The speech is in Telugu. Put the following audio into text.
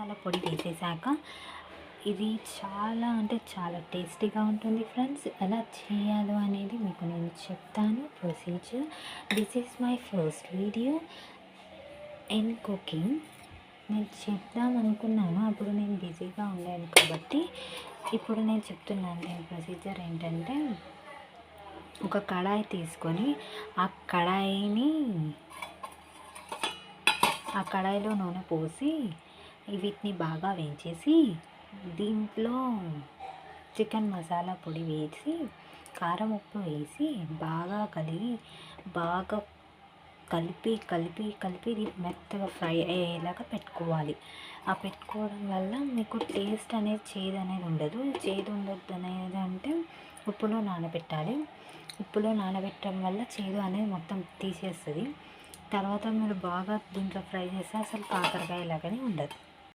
మసాలా పొడి వేసేసాక ఇది చాలా అంటే చాలా టేస్టీగా ఉంటుంది ఫ్రెండ్స్. ఎలా చేయాలో అనేది మీకు నేను చెప్తాను procedure. This is my first video in cooking. నేను చెప్దాం అనుకున్నాను, అప్పుడు నేను బిజీగా ఉన్నాను కాబట్టి ఇప్పుడు నేను చెప్తున్నాను. నేను ప్రొసీజర్ ఏంటంటే, ఒక కడాయి తీసుకొని ఆ కడాయిలో నూనె పోసి వీటిని బాగా వేయించేసి దీంట్లో చికెన్ మసాలా పొడి వేసి కారం ఉప్పు వేసి బాగా కలిపి ఇది మెత్తగా ఫ్రై అయ్యేలాగా పెట్టుకోవాలి. ఆ పెట్టుకోవడం వల్ల మీకు టేస్ట్ అనేది చేదు అనేది ఉండదు. చేదు ఉండదు అనేది అంటే ఉప్పులో నానబెట్టాలి. ఉప్పులో నానబెట్టడం వల్ల చేదు అనేది మొత్తం తీసేస్తుంది. తర్వాత మీరు బాగా దీంట్లో ఫ్రై చేస్తే అసలు కాకరకాయ లాగానే ఉండదు.